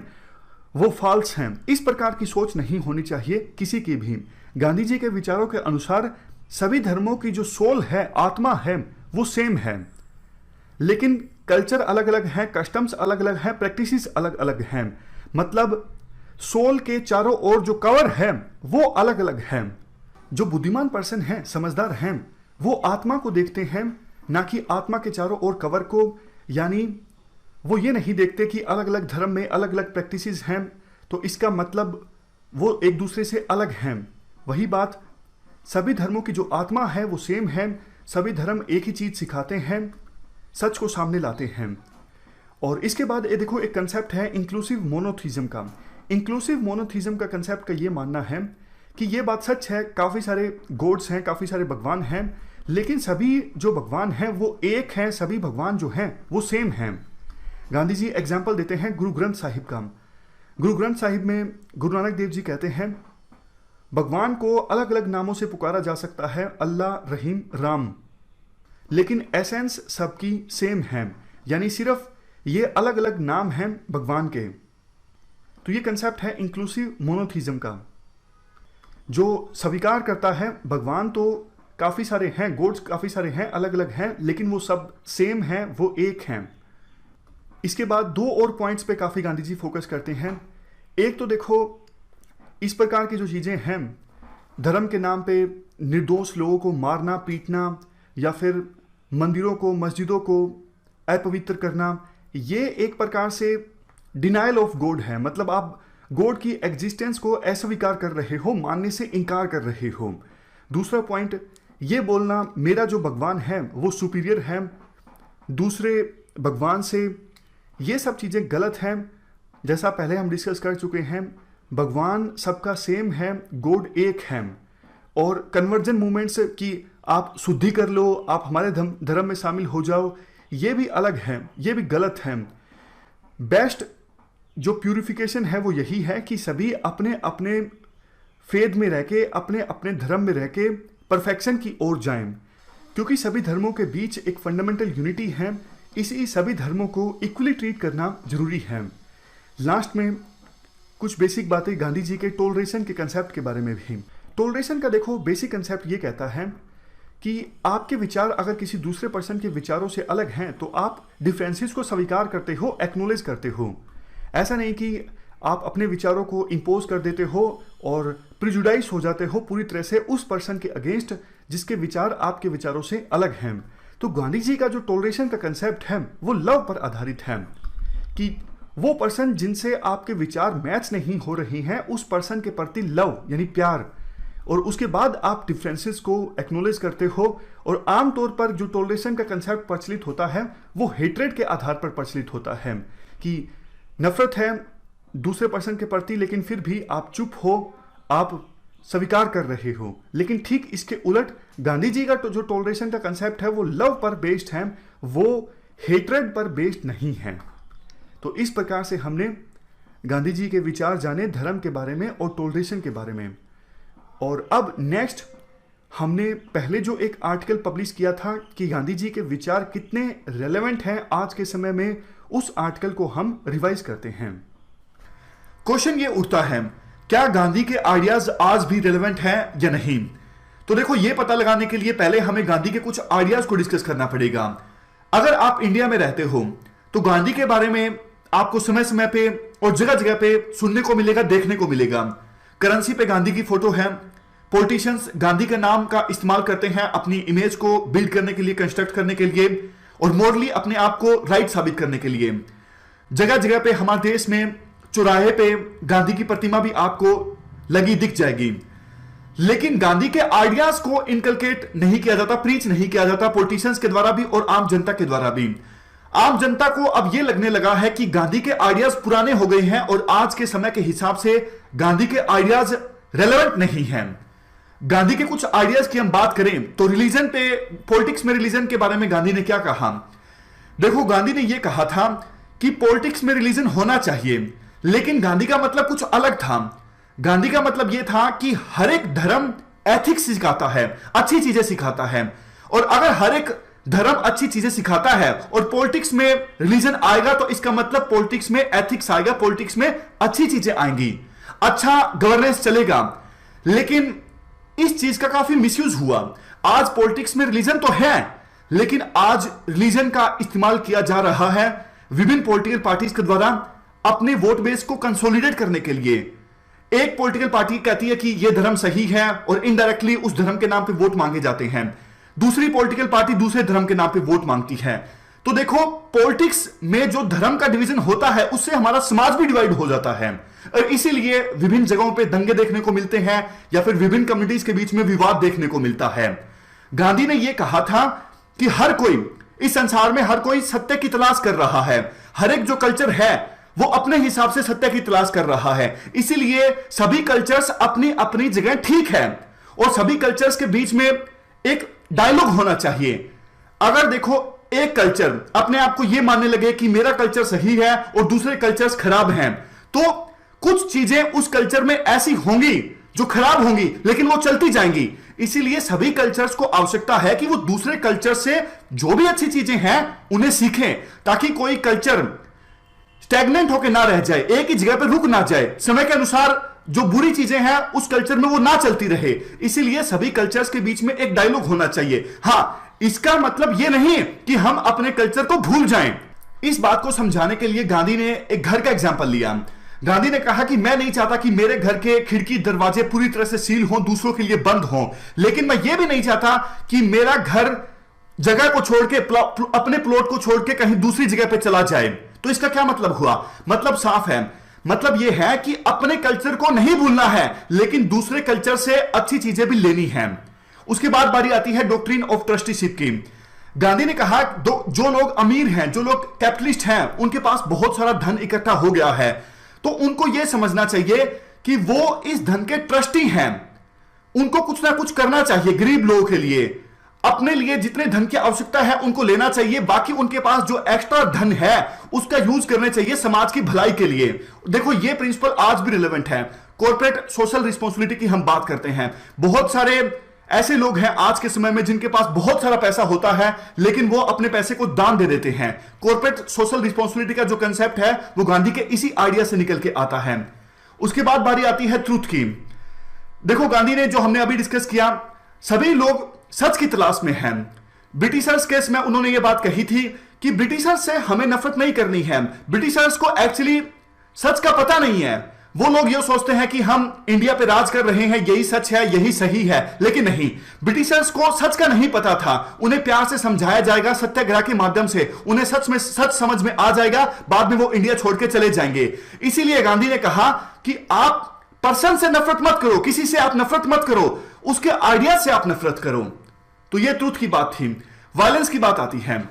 वो फॉल्स हैं। इस प्रकार की सोच नहीं होनी चाहिए किसी की भी। गांधी जी के विचारों के अनुसार सभी धर्मों की जो सोल है, आत्मा है, वो सेम है, लेकिन कल्चर अलग अलग है, कस्टम्स अलग अलग हैं, प्रैक्टिसेस अलग अलग हैं। मतलब सोल के चारों ओर जो कवर है वो अलग अलग है। जो बुद्धिमान पर्सन है, समझदार हैं, वो आत्मा को देखते हैं, ना कि आत्मा के चारों ओर कवर को। यानी वो ये नहीं देखते कि अलग अलग धर्म में अलग अलग प्रैक्टिसेस हैं तो इसका मतलब वो एक दूसरे से अलग हैं। वही बात, सभी धर्मों की जो आत्मा है वो सेम है, सभी धर्म एक ही चीज सिखाते हैं, सच को सामने लाते हैं। और इसके बाद ये देखो, एक कंसेप्ट है इंक्लूसिव मोनोथीज्म का। इंक्लूसिव मोनोथीज्म का कंसेप्ट का ये मानना है कि ये बात सच है, काफ़ी सारे गॉड्स हैं, काफ़ी सारे भगवान हैं, लेकिन सभी जो भगवान हैं वो एक हैं, सभी भगवान जो हैं वो सेम हैं। गांधी जी एग्जाम्पल देते हैं गुरु ग्रंथ साहिब का। गुरु ग्रंथ साहिब में गुरु नानक देव जी कहते हैं भगवान को अलग अलग नामों से पुकारा जा सकता है, अल्लाह, रहीम, राम, लेकिन एसेंस सबकी सेम है। यानी सिर्फ ये अलग अलग नाम हैं भगवान के। तो ये कंसेप्ट है इंक्लूसिव मोनोथीज्म का, जो स्वीकार करता है भगवान तो काफ़ी सारे हैं, गॉड्स काफ़ी सारे हैं, अलग अलग हैं, लेकिन वो सब सेम हैं, वो एक हैं। इसके बाद दो और पॉइंट्स पे काफ़ी गांधी जी फोकस करते हैं। एक तो देखो, इस प्रकार की जो चीज़ें हैं, धर्म के नाम पे निर्दोष लोगों को मारना, पीटना, या फिर मंदिरों को, मस्जिदों को अपवित्र करना, ये एक प्रकार से डिनायल ऑफ गॉड है। मतलब आप गॉड की एग्जिस्टेंस को अस्वीकार कर रहे हो, मानने से इनकार कर रहे हो। दूसरा पॉइंट, ये बोलना मेरा जो भगवान है वो सुपीरियर है दूसरे भगवान से, ये सब चीज़ें गलत हैं। जैसा पहले हम डिस्कस कर चुके हैं, भगवान सबका सेम है, गॉड एक है। और कन्वर्जन मूवमेंट्स की आप शुद्धि कर लो, आप हमारे धर्म में शामिल हो जाओ, ये भी अलग है, ये भी गलत है। बेस्ट जो प्यूरिफिकेशन है वो यही है कि सभी अपने अपने फेद में रह के, अपने अपने धर्म में रह के परफेक्शन की ओर जाएं, क्योंकि सभी धर्मों के बीच एक फंडामेंटल यूनिटी है। इसी सभी धर्मों को इक्वली ट्रीट करना जरूरी है। लास्ट में कुछ बेसिक बातें गांधी जी के टोलरेशन के कंसेप्ट के बारे में भी। टोलरेशन का देखो बेसिक कंसेप्ट ये कहता है कि आपके विचार अगर किसी दूसरे पर्सन के विचारों से अलग हैं तो आप डिफरेंसेस को स्वीकार करते हो, एक्नॉलेज करते हो। ऐसा नहीं कि आप अपने विचारों को इंपोज कर देते हो और प्रिजुडाइज हो जाते हो पूरी तरह से उस पर्सन के अगेंस्ट जिसके विचार आपके विचारों से अलग हैं। तो गांधी जी का जो टोलरेशन का कंसेप्ट है वो लव पर आधारित है कि वो पर्सन जिनसे आपके विचार मैच नहीं हो रही हैं उस पर्सन के प्रति लव यानी प्यार, और उसके बाद आप डिफरेंसेस को एक्नॉलेज करते हो। और आमतौर पर जो टोलरेशन का कंसेप्ट प्रचलित होता है वो हेट्रेड के आधार पर प्रचलित होता है कि नफरत है दूसरे पर्सन के प्रति, लेकिन फिर भी आप चुप हो, आप स्वीकार कर रहे हो। लेकिन ठीक इसके उलट गांधी जी का जो टोलरेशन का कंसेप्ट है वो लव पर बेस्ड है, वो हेट्रेड पर बेस्ड नहीं है। तो इस प्रकार से हमने गांधी जी के विचार जाने धर्म के बारे में और टोलरेशन के बारे में। और अब नेक्स्ट, हमने पहले जो एक आर्टिकल पब्लिश किया था कि गांधी जी के विचार कितने रेलेवेंट हैं आज के समय में, उस आर्टिकल को हम रिवाइज करते हैं। क्वेश्चन ये उठता है, क्या गांधी के आइडियाज आज भी रेलेवेंट हैं या नहीं? तो देखो, ये पता लगाने के लिए पहले हमें गांधी के कुछ आइडियाज को डिस्कस करना पड़ेगा। अगर आप इंडिया में रहते हो तो गांधी के बारे में आपको समय समय पे और जगह जगह पे सुनने को मिलेगा, देखने को मिलेगा। करेंसी पे गांधी की फोटो है, पॉलिटिशियंस गांधी के नाम का इस्तेमाल करते हैं अपनी इमेज को बिल्ड करने के लिए, कंस्ट्रक्ट करने के लिए और मोरली अपने आप को राइट साबित करने के लिए। जगह जगह पे हमारे देश में चौराहे पे गांधी की प्रतिमा भी आपको लगी दिख जाएगी। लेकिन गांधी के आइडियाज को इनकलकेट नहीं किया जाता, प्रीच नहीं किया जाता पॉलिटिशियंस के द्वारा भी और आम जनता के द्वारा भी। आम जनता को अब यह लगने लगा है कि गांधी के आइडियाज पुराने हो गए हैं और आज के समय के हिसाब से गांधी के आइडियाज रेलेवेंट नहीं हैं। गांधी के कुछ आइडियाज की हम बात करें तो रिलीजन पे, पॉलिटिक्स में रिलीजन के बारे में गांधी ने क्या कहा। देखो, गांधी ने यह कहा था कि पॉलिटिक्स में रिलीजन होना चाहिए, लेकिन गांधी का मतलब कुछ अलग था। गांधी का मतलब यह था कि हर एक धर्म एथिक्स सिखाता है, अच्छी चीजें सिखाता है, और अगर हर एक धर्म अच्छी चीजें सिखाता है और पॉलिटिक्स में रिलीजन आएगा तो इसका मतलब पॉलिटिक्स में एथिक्स आएगा, पॉलिटिक्स में अच्छी चीजें आएंगी, अच्छा गवर्नेंस चलेगा। लेकिन इस चीज का काफी मिसयूज हुआ। आज पॉलिटिक्स में रिलीजन तो है, लेकिन आज रिलीजन का इस्तेमाल किया जा रहा है विभिन्न पॉलिटिकल पार्टीज के द्वारा अपने वोट बेस को कंसोलिडेट करने के लिए। एक पॉलिटिकल पार्टी कहती है कि यह धर्म सही है और इनडायरेक्टली उस धर्म के नाम पे वोट मांगे जाते हैं, दूसरी पॉलिटिकल पार्टी दूसरे धर्म के नाम पे वोट मांगती है। तो देखो, पॉलिटिक्स में जो धर्म का डिवीजन होता है उससे हमारा समाज भी डिवाइड हो जाता है, और इसीलिए विभिन्न जगहों पे दंगे देखने को मिलते हैं या फिर विभिन्न कम्युनिटीज के बीच में विवाद देखने को मिलता है। गांधी ने यह कहा था कि हर कोई इस संसार में, हर कोई सत्य की तलाश कर रहा है, हर एक जो कल्चर है वो अपने हिसाब से सत्य की तलाश कर रहा है। इसीलिए सभी कल्चर्स अपनी अपनी जगह ठीक है और सभी कल्चर्स के बीच में एक डायलॉग होना चाहिए। अगर देखो, एक कल्चर अपने आप को यह मानने लगे कि मेरा कल्चर सही है और दूसरे कल्चर्स खराब हैं, तो कुछ चीजें उस कल्चर में ऐसी होंगी जो खराब होंगी, लेकिन वो चलती जाएंगी। इसीलिए सभी कल्चर्स को आवश्यकता है कि वो दूसरे कल्चर से जो भी अच्छी चीजें हैं उन्हें सीखें, ताकि कोई कल्चर स्टैग्नेंट होकर ना रह जाए, एक ही जगह पर रुक ना जाए, समय के अनुसार जो बुरी चीजें हैं उस कल्चर में वो ना चलती रहे। इसीलिए सभी कल्चर्स के बीच में एक डायलॉग होना चाहिए। हां, इसका मतलब यह नहीं कि हम अपने कल्चर को भूल जाएं। इस बात को समझाने के लिए गांधी ने एक घर का एग्जाम्पल लिया। गांधी ने कहा कि मैं नहीं चाहता कि मेरे घर के खिड़की दरवाजे पूरी तरह से सील हों, दूसरों के लिए बंद हों, लेकिन मैं यह भी नहीं चाहता कि मेरा घर जगह को छोड़ के, अपने प्लॉट को छोड़ के कहीं दूसरी जगह पे चला जाए। तो इसका क्या मतलब हुआ? मतलब साफ है, मतलब यह है कि अपने कल्चर को नहीं भूलना है, लेकिन दूसरे कल्चर से अच्छी चीजें भी लेनी है। उसके बाद बारी आती है डॉक्ट्रिन ऑफ ट्रस्टीशिप की। गांधी ने कहा जो लोग अमीर हैं, जो लोग कैपिटलिस्ट हैं, उनके पास बहुत सारा धन इकट्ठा हो गया है, तो उनको यह समझना चाहिए कि वो इस धन के ट्रस्टी हैं। उनको कुछ ना कुछ करना चाहिए गरीब लोगों के लिए। अपने लिए जितने धन की आवश्यकता है उनको लेना चाहिए, बाकी उनके पास जो एक्स्ट्रा धन है उसका यूज करने चाहिए समाज की भलाई के लिए। देखो, ये प्रिंसिपल आज भी रिलेवेंट है। कॉर्पोरेट सोशल रिस्पॉन्सिबिलिटी की हम बात करते हैं। बहुत सारे ऐसे लोग हैं आज के समय में जिनके पास बहुत सारा पैसा होता है, लेकिन वो अपने पैसे को दान दे देते हैं। कॉर्पोरेट सोशल रिस्पॉन्सिबिलिटी का जो कंसेप्ट है वो गांधी के इसी आइडिया से निकल के आता है। उसके बाद बारी आती है ट्रूथ की। देखो, गांधी ने जो हमने अभी डिस्कस किया, सभी लोग सच की तलाश में हैं। ब्रिटिशर्स केस में उन्होंने ये बात कही थी कि ब्रिटिशर्स से हमें नफरत नहीं करनी है। ब्रिटिशर्स को एक्चुअली सच का पता नहीं है। वो लोग ये सोचते हैं कि हम इंडिया पे राज कर रहे हैं, यही सच है, यही सही है, लेकिन नहीं, ब्रिटिशर्स को सच का नहीं पता था। उन्हें प्यार से समझाया जाएगा, सत्याग्रह के माध्यम से उन्हें सच समझ में आ जाएगा, बाद में वो इंडिया छोड़ के चले जाएंगे। इसीलिए गांधी ने कहा कि आप पर्सन से नफरत मत करो, किसी से आप नफरत मत करो, उसके आइडिया से आप नफरत करो। तो यह ट्रूथ की बात थी। वायलेंस की बात आती है।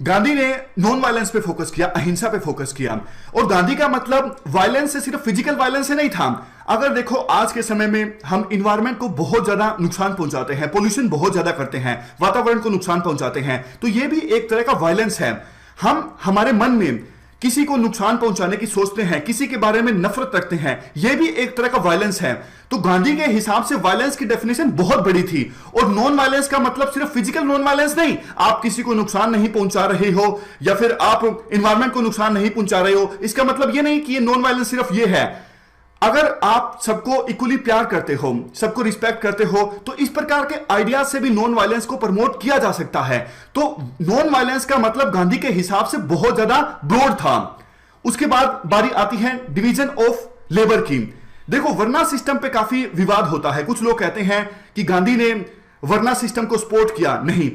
गांधी ने नॉन वायलेंस पे फोकस किया, अहिंसा पे फोकस किया। और गांधी का मतलब वायलेंस से सिर्फ फिजिकल वायलेंस से नहीं था। अगर देखो, आज के समय में हम इन्वायरमेंट को बहुत ज्यादा नुकसान पहुंचाते हैं, पोल्यूशन बहुत ज्यादा करते हैं, वातावरण को नुकसान पहुंचाते हैं, तो यह भी एक तरह का वायलेंस है। हम हमारे मन में किसी को नुकसान पहुंचाने की सोचते हैं, किसी के बारे में नफरत रखते हैं, यह भी एक तरह का वायलेंस है। तो गांधी के हिसाब से वायलेंस की डेफिनेशन बहुत बड़ी थी। और नॉन वायलेंस का मतलब सिर्फ फिजिकल नॉन वायलेंस नहीं, आप किसी को नुकसान नहीं पहुंचा रहे हो या फिर आप इन्वायरमेंट को नुकसान नहीं पहुंचा रहे हो, इसका मतलब यह नहीं कि ये नॉन वायलेंस सिर्फ ये है। अगर आप सबको इक्वली प्यार करते हो, सबको रिस्पेक्ट करते हो, तो इस प्रकार के आइडियाज से भी नॉन वायलेंस को प्रमोट किया जा सकता है। तो नॉन वायलेंस का मतलब गांधी के हिसाब से बहुत ज्यादा ब्रॉड था। उसके बाद बारी आती है डिवीजन ऑफ लेबर की। देखो, वर्ना सिस्टम पे काफी विवाद होता है। कुछ लोग कहते हैं कि गांधी ने वर्ना सिस्टम को सपोर्ट किया। नहीं,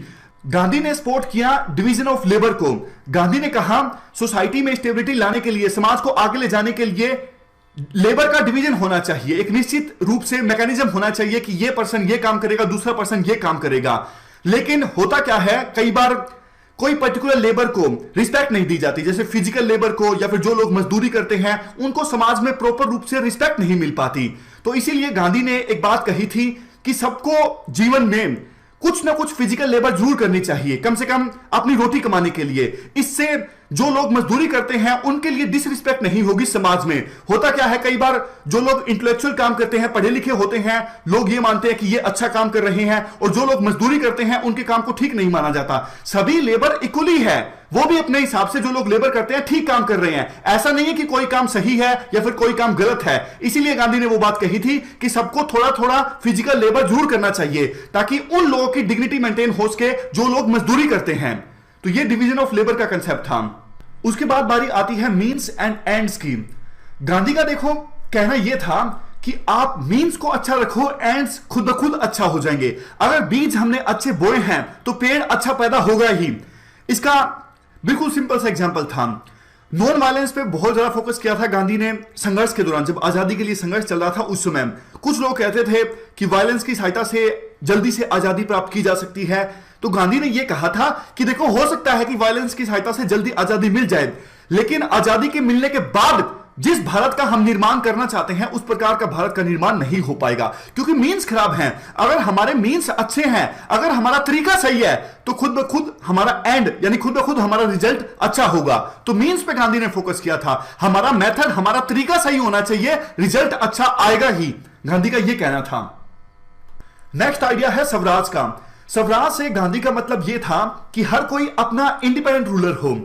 गांधी ने सपोर्ट किया डिवीजन ऑफ लेबर को। गांधी ने कहा सोसाइटी में स्टेबिलिटी लाने के लिए, समाज को आगे ले जाने के लिए लेबर का डिवीजन होना चाहिए। एक निश्चित रूप से मैकेनिज्म होना चाहिए कि ये पर्सन ये काम करेगा, दूसरा पर्सन ये काम करेगा। लेकिन होता क्या है, कई बार कोई पर्टिकुलर लेबर को रिस्पेक्ट नहीं दी जाती, जैसे फिजिकल लेबर को या फिर जो लोग मजदूरी करते हैं उनको समाज में प्रॉपर रूप से रिस्पेक्ट नहीं मिल पाती। तो इसीलिए गांधी ने एक बात कही थी कि सबको जीवन में कुछ ना कुछ फिजिकल लेबर जरूर करनी चाहिए, कम से कम अपनी रोटी कमाने के लिए। इससे जो लोग मजदूरी करते हैं उनके लिए डिसरिस्पेक्ट नहीं होगी समाज में। होता क्या है, कई बार जो लोग इंटेलेक्चुअल काम करते हैं, पढ़े लिखे होते हैं, लोग ये मानते हैं कि ये अच्छा काम कर रहे हैं, और जो लोग मजदूरी करते हैं उनके काम को ठीक नहीं माना जाता। सभी लेबर इक्वली है, वो भी अपने हिसाब से जो लोग लेबर करते हैं ठीक काम कर रहे हैं। ऐसा नहीं है कि कोई काम सही है या फिर कोई काम गलत है। इसीलिए गांधी ने वो बात कही थी कि सबको थोड़ा थोड़ा फिजिकल लेबर जरूर करना चाहिए, ताकि उन लोगों की डिग्निटी मेंटेन हो सके जो लोग मजदूरी करते हैं। तो ये डिवीजन ऑफ लेबर का कंसेप्ट था। उसके बाद बारी आती है मीन्स एंड एंड्स की। गांधी का देखो कहना यह था कि आप मीन्स को अच्छा रखो, एंड्स खुद ब खुद अच्छा हो जाएंगे। अगर बीज हमने अच्छे बोए हैं तो पेड़ अच्छा पैदा होगा ही। इसका बिल्कुल सिंपल सा एग्जांपल था, नॉन वायलेंस पे बहुत ज्यादा फोकस किया था गांधी ने संघर्ष के दौरान, जब आजादी के लिए संघर्ष चल रहा था उस समय। कुछ लोग कहते थे कि वायलेंस की सहायता से जल्दी से आजादी प्राप्त की जा सकती है, तो गांधी ने यह कहा था कि देखो हो सकता है कि वायलेंस की सहायता से जल्दी आजादी मिल जाए, लेकिन आजादी के मिलने के बाद जिस भारत का हम निर्माण करना चाहते हैं उस प्रकार का भारत का निर्माण नहीं हो पाएगा, क्योंकि मीन्स खराब हैं। अगर हमारे मीन्स अच्छे हैं, अगर हमारा तरीका सही है, तो खुद ब खुद हमारा एंड यानी खुद ब खुद हमारा रिजल्ट अच्छा होगा। तो मीन्स पे गांधी ने फोकस किया था, हमारा मेथड, हमारा तरीका सही होना चाहिए, रिजल्ट अच्छा आएगा ही। गांधी का यह कहना था। नेक्स्ट आइडिया है स्वराज का। स्वराज से गांधी का मतलब यह था कि हर कोई अपना इंडिपेंडेंट रूलर हो,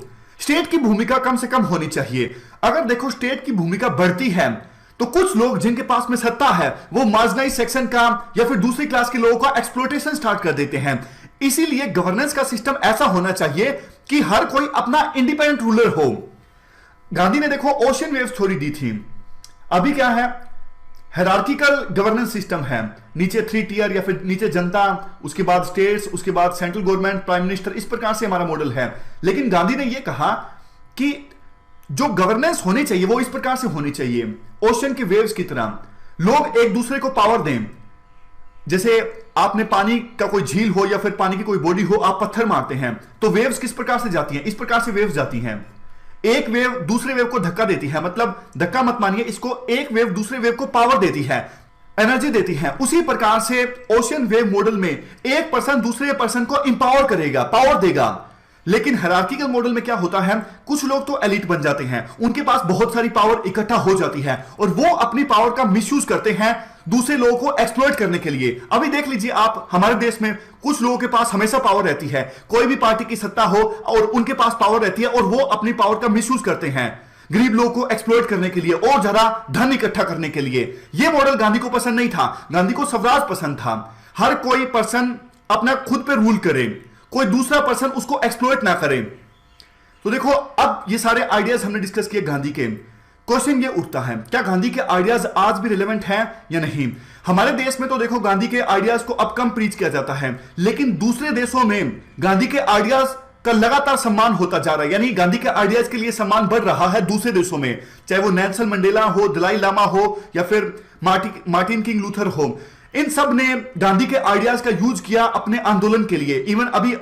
स्टेट की भूमिका कम से कम होनी चाहिए। अगर देखो स्टेट की भूमिका बढ़ती है तो कुछ लोग जिनके पास में सत्ता है वो मार्जिनाइज सेक्शन का या फिर दूसरी क्लास के लोगों का एक्सप्लॉयटेशन स्टार्ट कर देते हैं। इसीलिए गवर्नेंस का सिस्टम ऐसा होना चाहिए कि हर कोई अपना इंडिपेंडेंट रूलर हो। गांधी ने देखो ओशन वेव्स थ्योरी दी थी। अभी क्या है, हायरार्किकल गवर्नेंस सिस्टम है, नीचे 3 टियर या फिर नीचे जनता, उसके बाद स्टेट्स, उसके बाद सेंट्रल गवर्नमेंट, प्राइम मिनिस्टर, इस प्रकार से हमारा मॉडल है। लेकिन गांधी ने यह कहा कि जो गवर्नेंस होनी चाहिए वो इस प्रकार से होनी चाहिए, ओशन के वेव्स की तरह। लोग एक दूसरे को पावर दें। जैसे आपने पानी का कोई झील हो या फिर पानी की कोई बॉडी हो, आप पत्थर मारते हैं तो वेव्स किस प्रकार से जाती हैं, इस प्रकार से वेव्स जाती हैं। एक वेव दूसरे वेव को धक्का देती है, मतलब धक्का मत मानिए इसको, एक वेव दूसरे वेव को पावर देती है, एनर्जी देती है। उसी प्रकार से ओशन वेव मॉडल में एक पर्सन दूसरे पर्सन को इंपावर करेगा, पावर देगा। लेकिन हायरार्किकल मॉडल में क्या होता है, कुछ लोग तो एलिट बन जाते हैं, उनके पास बहुत सारी पावर इकट्ठा हो जाती है और वो अपनी पावर का मिसयूज करते हैं दूसरे लोगों को एक्सप्लॉइट करने के लिए। अभी देख लीजिए आप, हमारे देश में कुछ लोगों के पास हमेशा पावर रहती है, कोई भी पार्टी की सत्ता हो और उनके पास पावर रहती है और वो अपनी पावर का मिसयूज करते हैं गरीब लोगों को एक्सप्लॉइट करने के लिए और ज्यादा धन इकट्ठा करने के लिए। यह मॉडल गांधी को पसंद नहीं था। गांधी को स्वराज पसंद था, हर कोई पर्सन अपना खुद पे रूल करे, कोई दूसरा पर्सन उसको एक्सप्लॉइट ना करे। तो देखो अब ये सारे आइडियाज हमने डिस्कस किए गांधी के। क्वेश्चन ये उठता है, क्या गांधी के आइडियाज आज भी रिलेवेंट हैं या नहीं? हमारे देश में तो देखो गांधी के आइडियाज को अब कम प्रीच किया जाता है, लेकिन दूसरे देशों में गांधी के आइडियाज का लगातार सम्मान होता जा रहा है, यानी गांधी के आइडियाज के लिए सम्मान बढ़ रहा है दूसरे देशों में, चाहे वो नेल्सन मंडेला हो, दलाई लामा हो या फिर मार्टिन किंग लूथर हो। इन सब ने गांधी के आइडियाज का यूज किया अपने आंदोलन के लिए। इवन अभी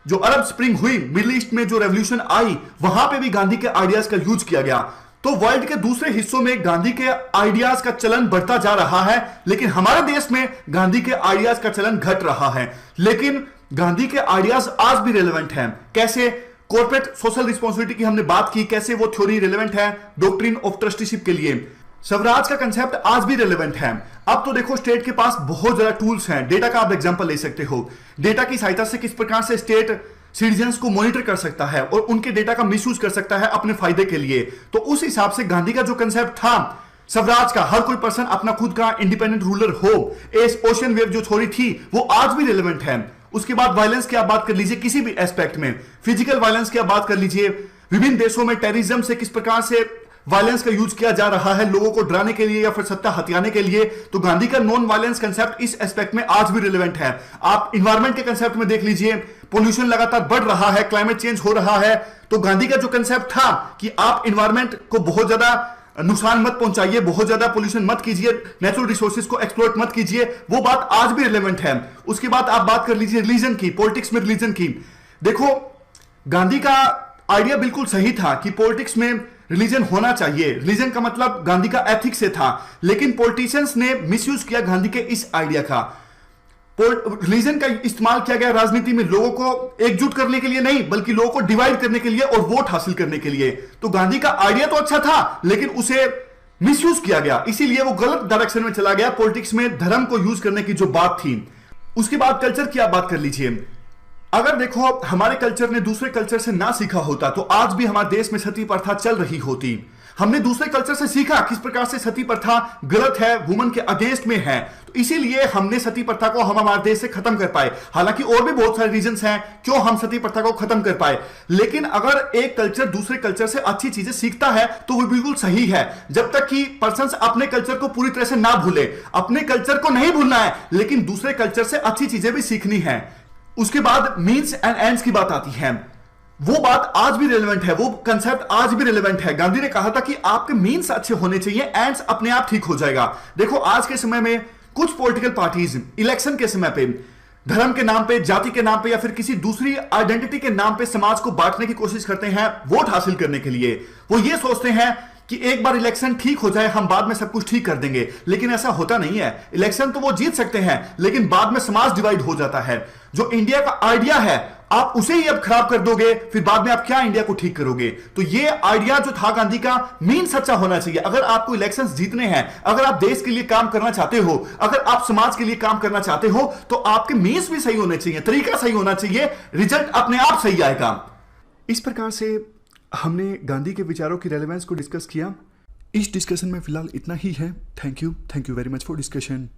जो अरब स्प्रिंग हुई, मिडिल ईस्ट में जो रेवोल्यूशन आई, वहां पे भी गांधी के आइडियाज का यूज किया गया। तो वर्ल्ड के दूसरे हिस्सों में गांधी के आइडियाज का चलन बढ़ता जा रहा है, लेकिन हमारे देश में गांधी के आइडियाज का चलन घट रहा है। लेकिन गांधी के आइडियाज आज भी रेलेवेंट हैं। कैसे? कॉर्पोरेट सोशल रिस्पॉन्सिबिलिटी की हमने बात की, कैसे वो थ्योरी रेलेवेंट है डॉक्ट्रिन ऑफ ट्रस्टीशिप के लिए। स्वराज का कंसेप्ट आज भी रेलेवेंट है। अब तो देखो स्टेट के पास बहुत ज्यादा टूल्स हैं। डेटा का आप एग्जांपल ले सकते हो, डेटा की सहायता से किस प्रकार से स्टेट सिटीजन्स को मॉनिटर कर सकता है और उनके डेटा का मिसयूज कर सकता है अपने फायदे के लिए। तो उस हिसाब से गांधी का जो कंसेप्ट था स्वराज का, हर कोई पर्सन अपना खुद का इंडिपेंडेंट रूलर हो, इस ओशन वेव जो थ्योरी थी वो आज भी रेलेवेंट है। उसके बाद वायलेंस की आप बात कर लीजिए, किसी भी एस्पेक्ट में फिजिकल वायलेंस की आप बात कर लीजिए, विभिन्न देशों में टेररिज्म से किस प्रकार से वायलेंस का यूज किया जा रहा है लोगों को डराने के लिए या फिर सत्ता हथियाने के लिए। तो गांधी का नॉन वायलेंस कंसेप्ट इस एस्पेक्ट में आज भी रिलेवेंट है। आप इन्वायरमेंट के कंसेप्ट में देख लीजिए, पोल्यूशन लगातार बढ़ रहा है, क्लाइमेट चेंज हो रहा है, तो गांधी का जो कंसेप्ट था कि आप इन्वायरमेंट को बहुत ज्यादा नुकसान मत पहुंचाइए, बहुत ज्यादा पोल्यूशन मत कीजिए, नेचुरल रिसोर्सेज को एक्सप्लॉइट मत कीजिए, वो बात आज भी रिलेवेंट है। उसके बाद आप बात कर लीजिए रिलीजन की, पॉलिटिक्स में रिलीजन की। देखो गांधी का आइडिया बिल्कुल सही था कि पॉलिटिक्स में रिलीजन होना चाहिए, रिलीजन का मतलब गांधी का एथिक्स से था, लेकिन पॉलिटिशियंस ने मिसयूज किया गांधी के इस आइडिया का। रिलीजन का इस्तेमाल किया गया राजनीति में लोगों को एकजुट करने के लिए नहीं, बल्कि लोगों को डिवाइड करने के लिए और वोट हासिल करने के लिए। तो गांधी का आइडिया तो अच्छा था, लेकिन उसे मिसयूज किया गया, इसीलिए वो गलत डायरेक्शन में चला गया। पॉलिटिक्स में धर्म को यूज करने की जो बात थी। उसके बाद कल्चर की आप बात कर लीजिए। अगर देखो हमारे कल्चर ने दूसरे कल्चर से ना सीखा होता तो आज भी हमारे देश में सती प्रथा चल रही होती। हमने दूसरे कल्चर से सीखा किस प्रकार से सती प्रथा गलत है, वुमन के अगेंस्ट में है, तो इसीलिए हमने सती प्रथा को हम हमारे देश से खत्म कर पाए। हालांकि और भी बहुत सारे रीजंस हैं क्यों हम सती प्रथा को खत्म कर पाए, लेकिन अगर एक कल्चर दूसरे कल्चर से अच्छी चीजें सीखता है तो वो बिल्कुल सही है, जब तक कि पर्सन अपने कल्चर को पूरी तरह से ना भूले। अपने कल्चर को नहीं भूलना है, लेकिन दूसरे कल्चर से अच्छी चीजें भी सीखनी है। उसके बाद मीन्स एंड एंड्स की बात आती है। वो बात आज भी रिलेवेंट है, वो कंसेप्ट आज भी रिलेवेंट है। गांधी ने कहा था कि आपके मीन्स अच्छे होने चाहिए, एंड्स अपने आप ठीक हो जाएगा। देखो आज के समय में कुछ पॉलिटिकल पार्टीज इलेक्शन के समय पे धर्म के नाम पे, जाति के नाम पे या फिर किसी दूसरी आइडेंटिटी के नाम पे समाज को बांटने की कोशिश करते हैं वोट हासिल करने के लिए। वो ये सोचते हैं कि एक बार इलेक्शन ठीक हो जाए हम बाद में सब कुछ ठीक कर देंगे, लेकिन ऐसा होता नहीं है। इलेक्शन तो वो जीत सकते हैं, लेकिन बाद में समाज डिवाइड हो जाता है। जो इंडिया का आइडिया है आप उसे ही अब खराब कर दोगे, फिर बाद में आप क्या इंडिया को ठीक करोगे। तो ये आइडिया जो था गांधी का, मीन सच्चा होना चाहिए। अगर आपको इलेक्शंस जीतने हैं, अगर आप देश के लिए काम करना चाहते हो, अगर आप समाज के लिए काम करना चाहते हो, तो आपके मीन्स भी सही होने चाहिए, तरीका सही होना चाहिए, रिजल्ट अपने आप सही आएगा। इस प्रकार से हमने गांधी के विचारों की रेलेवेंस को डिस्कस किया। इस डिस्कशन में फिलहाल इतना ही है। Thank you very much for discussion.